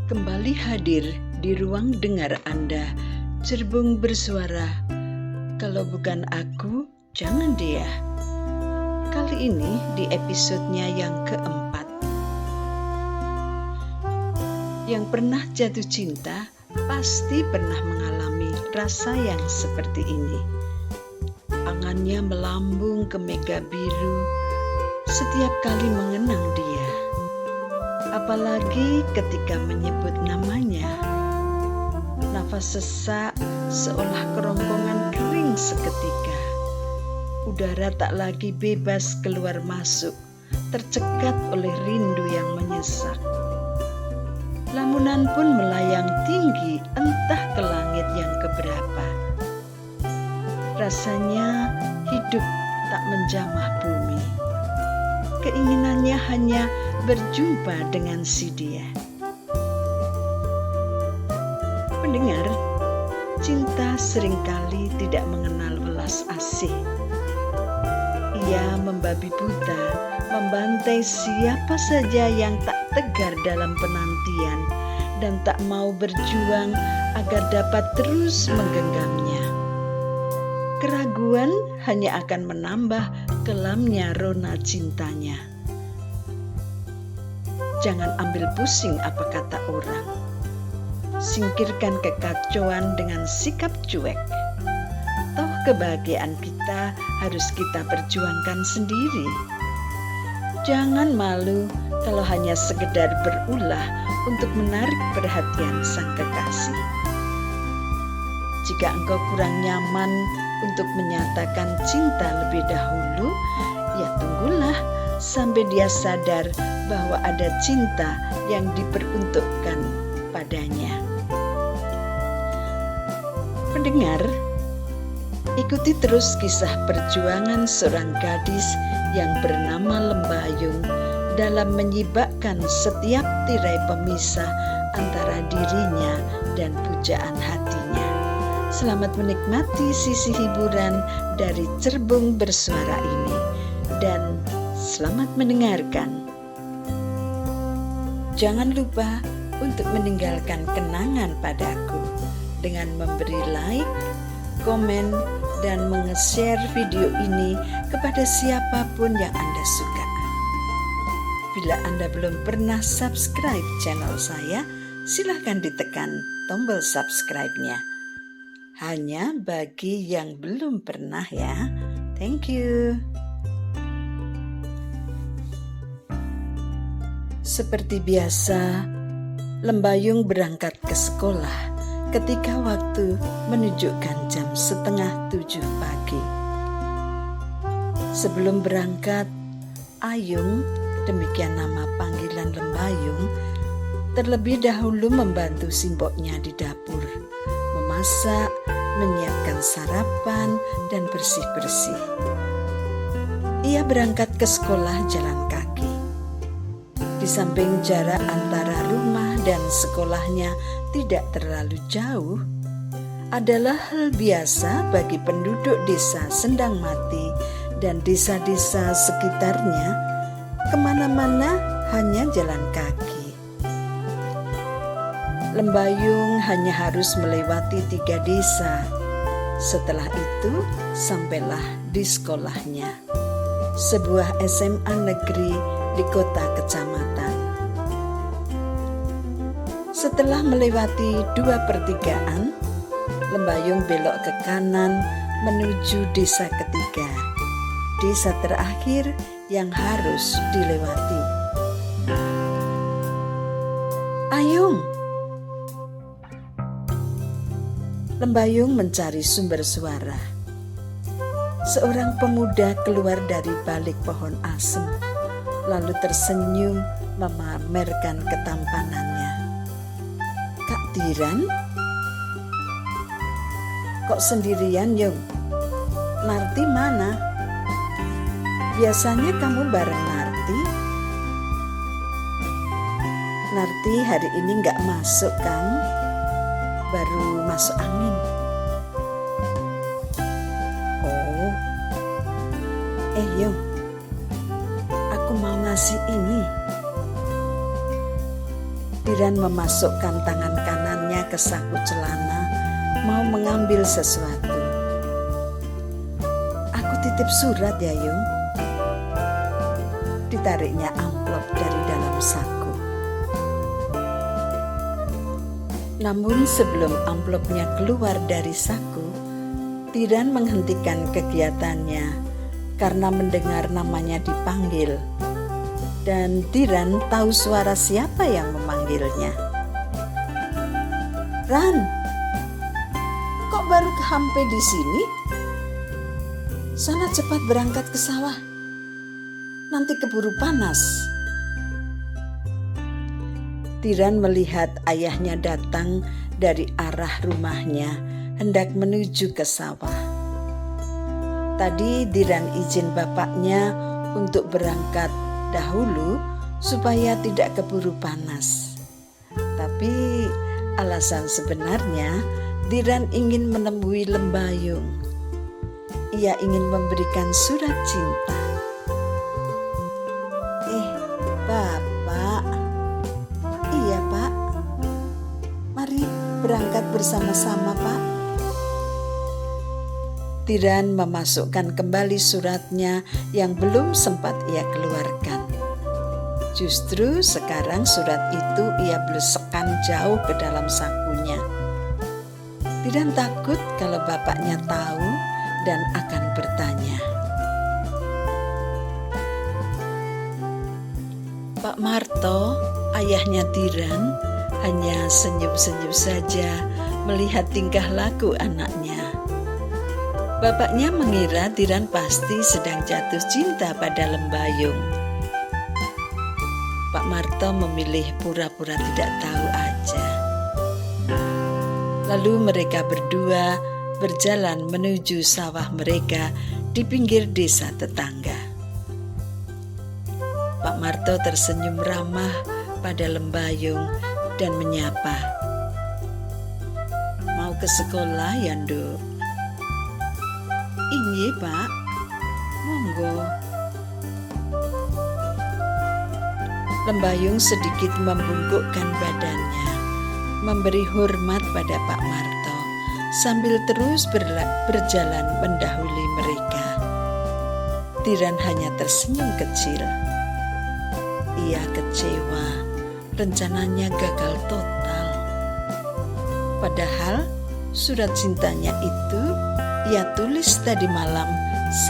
Kembali hadir di ruang dengar Anda, Cerbung Bersuara. Kalau bukan aku, jangan dia. Kali ini di episodenya yang keempat. Yang pernah jatuh cinta pasti pernah mengalami rasa yang seperti ini. Angannya melambung ke mega biru setiap kali mengenang dia. Apalagi ketika menyebut namanya, nafas sesak seolah kerongkongan kering seketika. Udara tak lagi bebas keluar masuk, tercegat oleh rindu yang menyesak. Lamunan pun melayang tinggi entah ke langit yang keberapa. Rasanya hidup tak menjamah bumi. Keinginannya hanya berjumpa dengan si dia. Pendengar, cinta seringkali tidak mengenal welas asih. Ia membabi buta, membantai siapa saja yang tak tegar dalam penantian dan tak mau berjuang agar dapat terus menggenggamnya. Keraguan hanya akan menambah kelamnya rona cintanya. Jangan ambil pusing apa kata orang. Singkirkan kekacauan dengan sikap cuek. Toh kebahagiaan kita harus kita perjuangkan sendiri. Jangan malu kalau hanya sekedar berulah untuk menarik perhatian sang kekasih. Jika engkau kurang nyaman untuk menyatakan cinta lebih dahulu, ya tunggulah sampai dia sadar bahwa ada cinta yang diperuntukkan padanya. Pendengar, ikuti terus kisah perjuangan seorang gadis yang bernama Lembayung dalam menyibakkan setiap tirai pemisah antara dirinya dan pujaan hatinya. Selamat menikmati sisi hiburan dari Cerbung Bersuara ini dan selamat mendengarkan. Jangan lupa untuk meninggalkan kenangan padaku dengan memberi like, komen, dan menge-share video ini kepada siapapun yang Anda suka. Bila Anda belum pernah subscribe channel saya, silahkan ditekan tombol subscribe-nya. Hanya bagi yang belum pernah ya. Thank you. Seperti biasa, Lembayung berangkat ke sekolah ketika waktu menunjukkan jam 6:30 pagi. Sebelum berangkat, Ayung, demikian nama panggilan Lembayung, terlebih dahulu membantu simboknya di dapur, memasak, menyiapkan sarapan, dan bersih-bersih. Ia berangkat ke sekolah jalan kaki. Di samping jarak antara rumah dan sekolahnya tidak terlalu jauh, adalah hal biasa bagi penduduk desa Sendang Mati dan desa-desa sekitarnya. Kemana-mana hanya jalan kaki. Lembayung hanya harus melewati 3 desa. Setelah itu sampailah di sekolahnya, sebuah SMA negeri di kota kecamatan. Setelah melewati 2 pertigaan, Lembayung belok ke kanan menuju desa ketiga, desa terakhir yang harus dilewati. Ayung! Lembayung mencari sumber suara. Seorang pemuda keluar dari balik pohon asem, lalu tersenyum memamerkan ketampanannya. Kak Diran? Kok sendirian, Yung? Narti mana? Biasanya kamu bareng Narti. Narti hari ini gak masuk, Kang. Baru masuk angin. Oh, Yung, aku mau ngasih ini. Tiran memasukkan tangan kanannya ke saku celana, mau mengambil sesuatu. "Aku titip surat ya, Yung." Ditariknya amplop dari dalam saku. Namun sebelum amplopnya keluar dari saku, Tiran menghentikan kegiatannya karena mendengar namanya dipanggil. Dan Tiran tahu suara siapa yang memanggilnya. "Ran, kok baru sampai di sini? Sana cepat berangkat ke sawah. Nanti keburu panas." Tiran melihat ayahnya datang dari arah rumahnya, hendak menuju ke sawah. Tadi Tiran izin bapaknya untuk berangkat dahulu supaya tidak keburu panas. Tapi alasan sebenarnya Tiran ingin menemui Lembayung. Ia ingin memberikan surat cinta. Bapak." "Iya, Pak. Mari berangkat bersama-sama, Pak." Tiran memasukkan kembali suratnya yang belum sempat ia keluarkan. Justru sekarang surat itu ia belesekkan jauh ke dalam sakunya. Tiran takut kalau bapaknya tahu dan akan bertanya. Pak Marto, ayahnya Tiran, hanya senyum-senyum saja melihat tingkah laku anaknya. Bapaknya mengira Tiran pasti sedang jatuh cinta pada Lembayung. Pak Marto memilih pura-pura tidak tahu aja. Lalu mereka berdua berjalan menuju sawah mereka di pinggir desa tetangga. Pak Marto tersenyum ramah pada Lembayung dan menyapa. "Mau ke sekolah ya, Nduk?" "Iya, Pak. Monggo." Lembayung sedikit membungkukkan badannya, memberi hormat pada Pak Marto, sambil terus berjalan mendahului mereka. Tiran hanya tersenyum kecil. Ia kecewa, rencananya gagal total. Padahal surat cintanya itu ia tulis tadi malam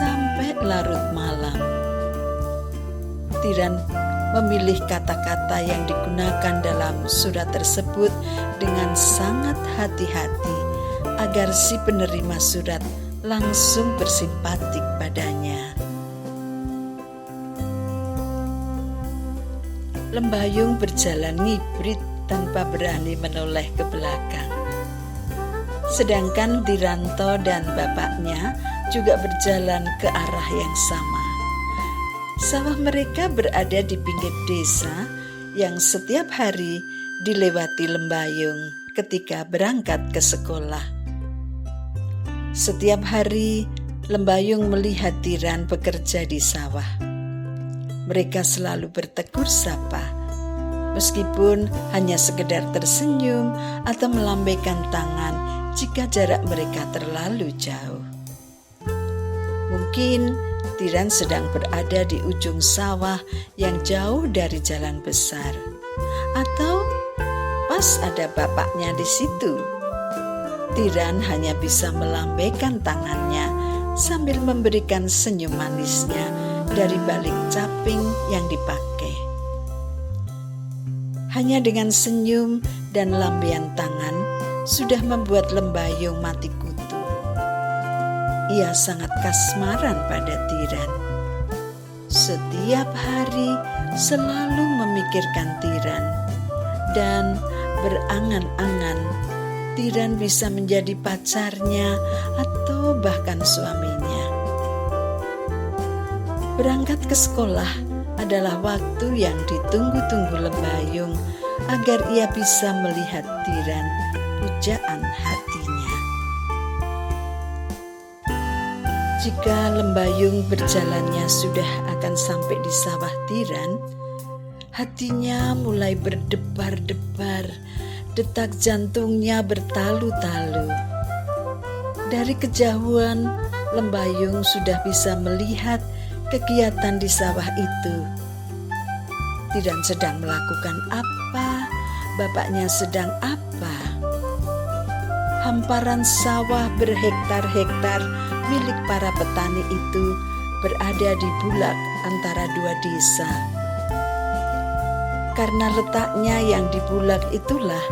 sampai larut malam. Tiran memilih kata-kata yang digunakan dalam surat tersebut dengan sangat hati-hati agar si penerima surat langsung bersimpatik padanya. Lembayung berjalan ngibrit tanpa berani menoleh ke belakang. Sedangkan Tiranto dan bapaknya juga berjalan ke arah yang sama. Sawah mereka berada di pinggir desa yang setiap hari dilewati Lembayung ketika berangkat ke sekolah. Setiap hari Lembayung melihat Tiran bekerja di sawah. Mereka selalu bertegur sapa, meskipun hanya sekedar tersenyum atau melambaikan tangan jika jarak mereka terlalu jauh. Mungkin Tiran sedang berada di ujung sawah yang jauh dari jalan besar, atau pas ada bapaknya di situ. Tiran hanya bisa melambaikan tangannya sambil memberikan senyum manisnya dari balik caping yang dipakai. Hanya dengan senyum dan lambaian tangan sudah membuat Lembayung mati kutu. Ia sangat kasmaran pada Tiran. Setiap hari selalu memikirkan Tiran dan berangan-angan Tiran bisa menjadi pacarnya atau bahkan suaminya. Berangkat ke sekolah adalah waktu yang ditunggu-tunggu Lembayung agar ia bisa melihat Tiran, pujaan hatinya. Jika Lembayung berjalannya sudah akan sampai di sawah Tiran, hatinya mulai berdebar-debar sabar, detak jantungnya bertalu-talu. Dari kejauhan, Lembayung sudah bisa melihat kegiatan di sawah itu. Tiran sedang melakukan apa? Bapaknya sedang apa? Hamparan sawah berhektar-hektar milik para petani itu berada di bulak antara dua desa. Karena letaknya yang di bulak itulah,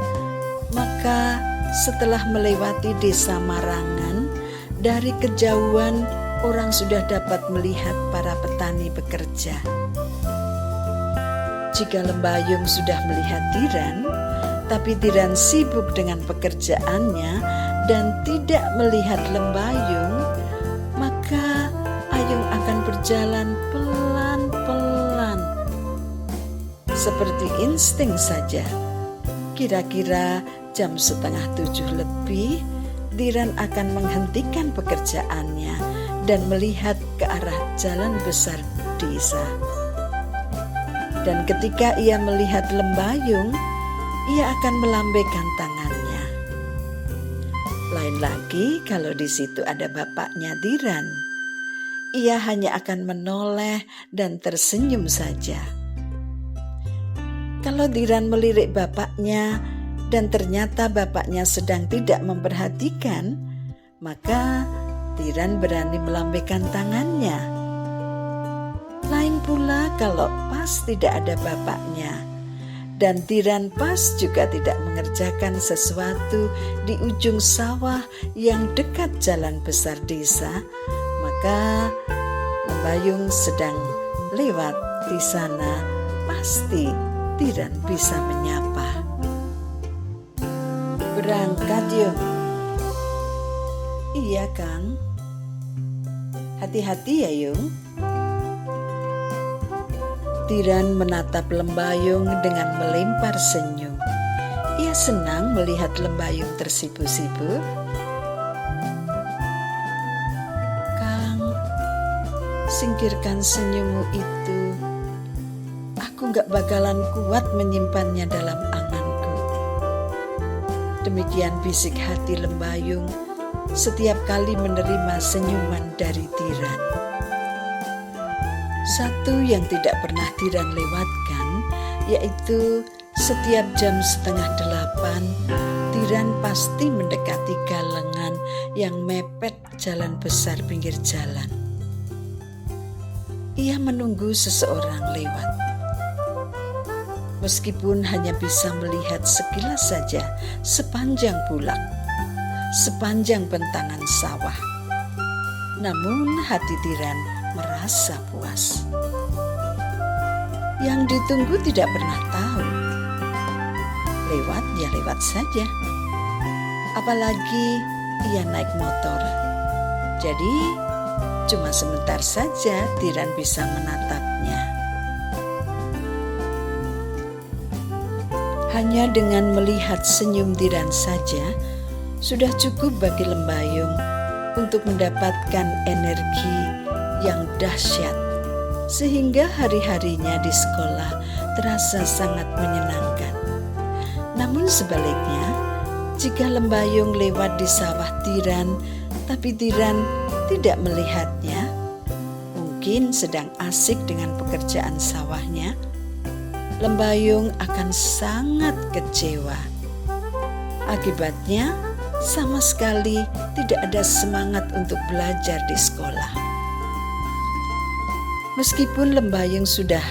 maka setelah melewati desa Marangan, dari kejauhan orang sudah dapat melihat para petani bekerja. Jika Lembayung sudah melihat Tiran, tapi Tiran sibuk dengan pekerjaannya dan tidak melihat Lembayung, maka Ayung akan berjalan pelan-pelan, seperti insting saja. Kira-kira jam 6:30 lebih, Tiran akan menghentikan pekerjaannya dan melihat ke arah jalan besar desa. Dan ketika ia melihat Lembayung, ia akan melambaikan tangannya. Lain lagi kalau di situ ada bapaknya Tiran. Ia hanya akan menoleh dan tersenyum saja. Kalau Tiran melirik bapaknya dan ternyata bapaknya sedang tidak memperhatikan, maka Tiran berani melambaikan tangannya. Lain pula kalau pas tidak ada bapaknya dan Tiran pas juga tidak mengerjakan sesuatu di ujung sawah yang dekat jalan besar desa, maka Lembayung sedang lewat di sana, pasti Tiran bisa menyapa. Berangkat yuk. Iya Kang. Hati-hati ya Yung. Tiran menatap Lembayung dengan melempar senyum. Ia senang melihat Lembayung tersipu-sipu. Kang, singkirkan senyummu itu. Aku gak bakalan kuat menyimpannya dalam anganku. Demikian bisik hati Lembayung setiap kali menerima senyuman dari Tiran. Satu yang tidak pernah Tiran lewatkan, yaitu setiap jam 7:30, Tiran pasti mendekati galengan yang mepet jalan besar pinggir jalan. Ia menunggu seseorang lewat. Meskipun hanya bisa melihat sekilas saja sepanjang bulak, sepanjang bentangan sawah, namun hati Tiran merasa puas. Yang ditunggu tidak pernah tahu. Lewat ya lewat saja. Apalagi ia naik motor. Jadi cuma sebentar saja Tiran bisa menatapnya. Hanya dengan melihat senyum Tiran saja sudah cukup bagi Lembayung untuk mendapatkan energi yang dahsyat, sehingga hari-harinya di sekolah terasa sangat menyenangkan. Namun sebaliknya, jika Lembayung lewat di sawah Tiran, tapi Tiran tidak melihatnya, mungkin sedang asik dengan pekerjaan sawahnya, Lembayung akan sangat kecewa. Akibatnya, sama sekali tidak ada semangat untuk belajar di sekolah. Meskipun Lembayung sudah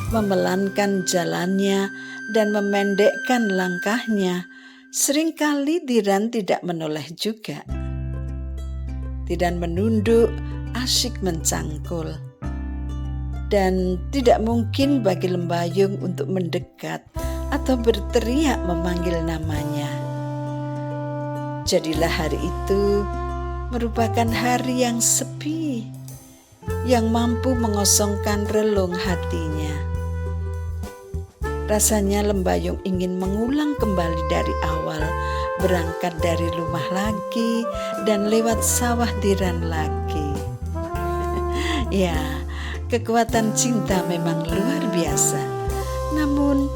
memelankan jalannya dan memendekkan langkahnya, seringkali Tiran tidak menoleh juga. Tiran menunduk, asyik mencangkul. Dan tidak mungkin bagi Lembayung untuk mendekat atau berteriak memanggil namanya. Jadilah hari itu merupakan hari yang sepi, yang mampu mengosongkan relung hatinya. Rasanya Lembayung ingin mengulang kembali dari awal, berangkat dari rumah lagi dan lewat sawah Tiran lagi. Ya, kekuatan cinta memang luar biasa. Namun,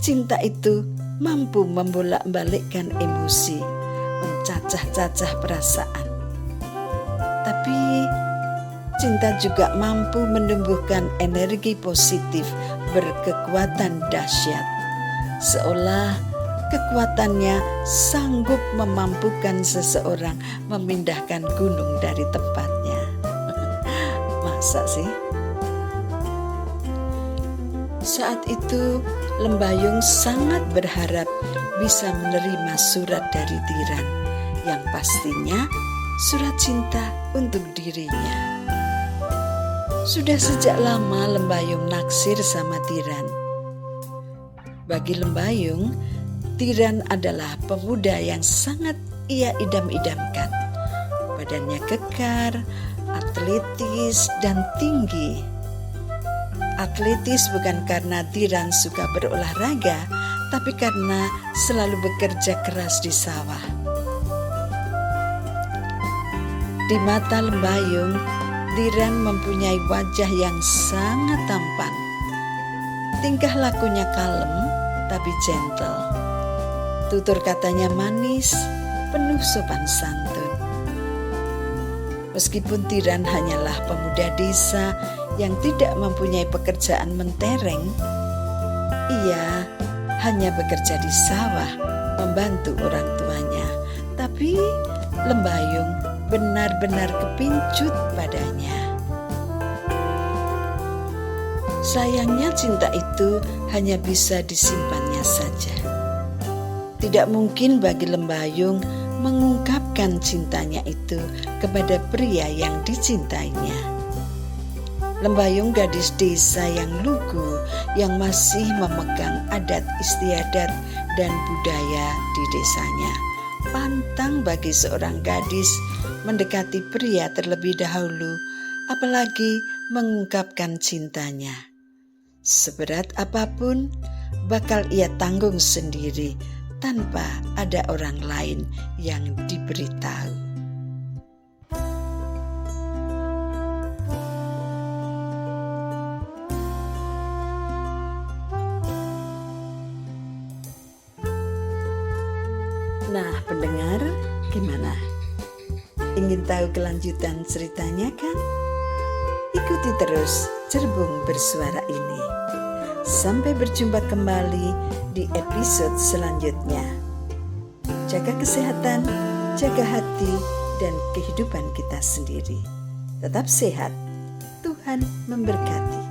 cinta itu mampu membolak-balikkan emosi, mencacah-cacah perasaan. Tapi cinta juga mampu menumbuhkan energi positif berkekuatan dahsyat, seolah kekuatannya sanggup memampukan seseorang memindahkan gunung dari tempatnya. Masa sih? Saat itu Lembayung sangat berharap bisa menerima surat dari Tiran, yang pastinya surat cinta untuk dirinya. Sudah sejak lama Lembayung naksir sama Tiran. Bagi Lembayung, Tiran adalah pemuda yang sangat ia idam-idamkan. Badannya kekar, atletis, dan tinggi. Atletis bukan karena Tiran suka berolahraga, tapi karena selalu bekerja keras di sawah. Di mata Lembayung, Tiran mempunyai wajah yang sangat tampan. Tingkah lakunya kalem tapi gentle. Tutur katanya manis, penuh sopan santun. Meskipun Tiran hanyalah pemuda desa yang tidak mempunyai pekerjaan mentereng, ia hanya bekerja di sawah membantu orang tuanya. Tapi Lembayung benar-benar kepincut padanya. Sayangnya cinta itu hanya bisa disimpannya saja. Tidak mungkin bagi Lembayung mengungkapkan cintanya itu kepada pria yang dicintainya. Lembayung gadis desa yang lugu, yang masih memegang adat istiadat dan budaya di desanya. Pantang bagi seorang gadis mendekati pria terlebih dahulu, apalagi mengungkapkan cintanya. Seberat apapun, bakal ia tanggung sendiri tanpa ada orang lain yang diberitahu. Nah, pendengar, gimana? Ingin tahu kelanjutan ceritanya kan? Ikuti terus Cerbung Bersuara ini. Sampai berjumpa kembali di episode selanjutnya. Jaga kesehatan, jaga hati, dan kehidupan kita sendiri. Tetap sehat. Tuhan memberkati.